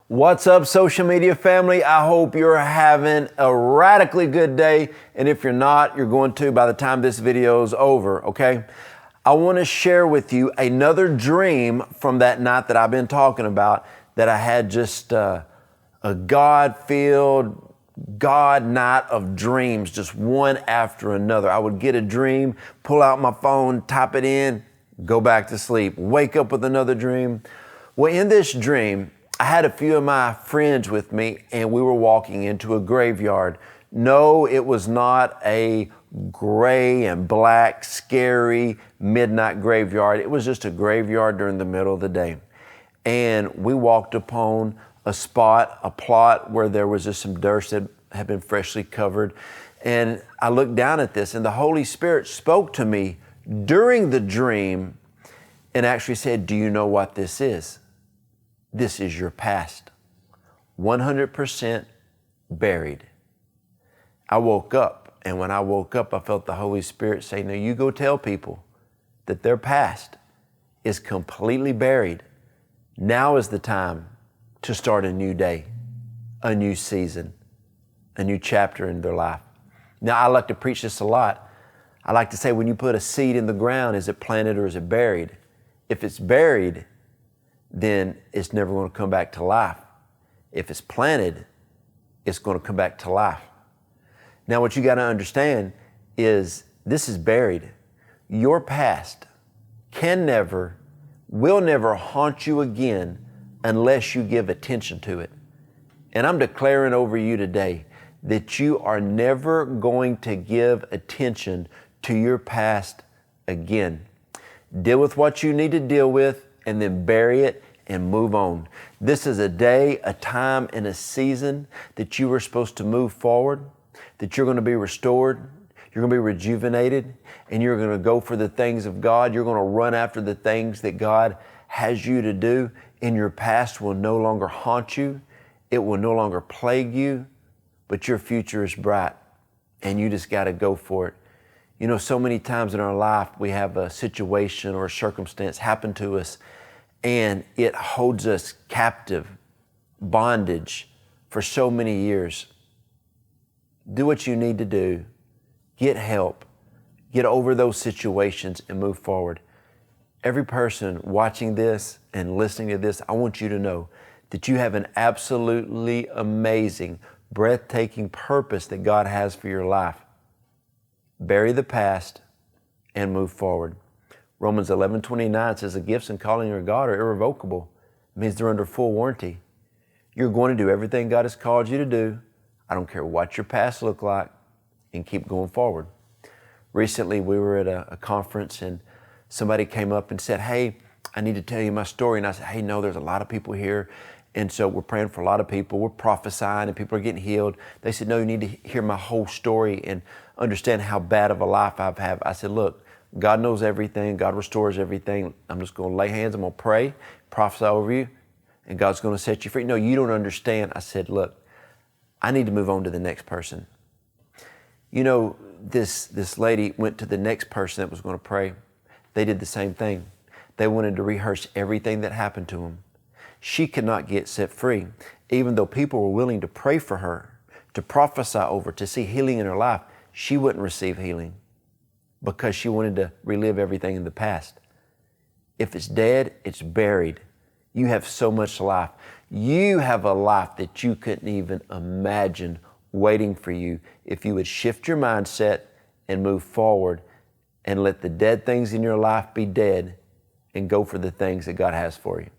What's up, social media family? I hope you're having a radically good day. And if you're not, you're going to by the time this video is over, okay? I want to share with you another dream from that night that I've been talking about, that I had just a God-filled, God night of dreams, just one after another. I would get a dream, pull out my phone, type it in, go back to sleep, wake up with another dream. Well, in this dream, I had a few of my friends with me and we were walking into a graveyard. No, it was not a gray and black, scary midnight graveyard. It was just a graveyard during the middle of the day. And we walked upon a spot, a plot where there was just some dirt that had been freshly covered. And I looked down at this and the Holy Spirit spoke to me during the dream and actually said, "Do you know what this is? This is your past, 100% buried." I woke up, and when I woke up, I felt the Holy Spirit say, "Now you go tell people that their past is completely buried. Now is the time to start a new day, a new season, a new chapter in their life." Now, I like to preach this a lot. I like to say, when you put a seed in the ground, is it planted or is it buried? If it's buried, then it's never going to come back to life. If it's planted, it's going to come back to life. Now, what you got to understand is this is buried. Your past can never, will never haunt you again unless you give attention to it. And I'm declaring over you today that you are never going to give attention to your past again. Deal with what you need to deal with, and then bury it and move on. This is a day, a time, and a season that you are supposed to move forward, that you're going to be restored, you're going to be rejuvenated, and you're going to go for the things of God. You're going to run after the things that God has you to do, and your past will no longer haunt you. It will no longer plague you, but your future is bright, and you just got to go for it. You know, so many times in our life, we have a situation or a circumstance happen to us, and it holds us captive, bondage for so many years. Do what you need to do. Get help. Get over those situations and move forward. Every person watching this and listening to this, I want you to know that you have an absolutely amazing, breathtaking purpose that God has for your life. Bury the past and move forward. Romans 11:29 says the gifts and calling of God are irrevocable. It means they're under full warranty. You're going to do everything God has called you to do. I don't care what your past looked like, and keep going forward. Recently, we were at a conference and somebody came up and said, "Hey, I need to tell you my story." And I said, "Hey, no, there's a lot of people here. And so we're praying for a lot of people. We're prophesying and people are getting healed." They said, "No, you need to hear my whole story and understand how bad of a life I've had." I said, "Look, God knows everything. God restores everything. I'm just going to lay hands. I'm going to pray, prophesy over you, and God's going to set you free." "No, you don't understand." I said, "Look, I need to move on to the next person." You know, this lady went to the next person that was going to pray. They did the same thing. They wanted to rehearse everything that happened to them. She could not get set free, even though people were willing to pray for her, to prophesy over, to see healing in her life. She wouldn't receive healing because she wanted to relive everything in the past. If it's dead, it's buried. You have so much life. You have a life that you couldn't even imagine waiting for you if you would shift your mindset and move forward and let the dead things in your life be dead and go for the things that God has for you.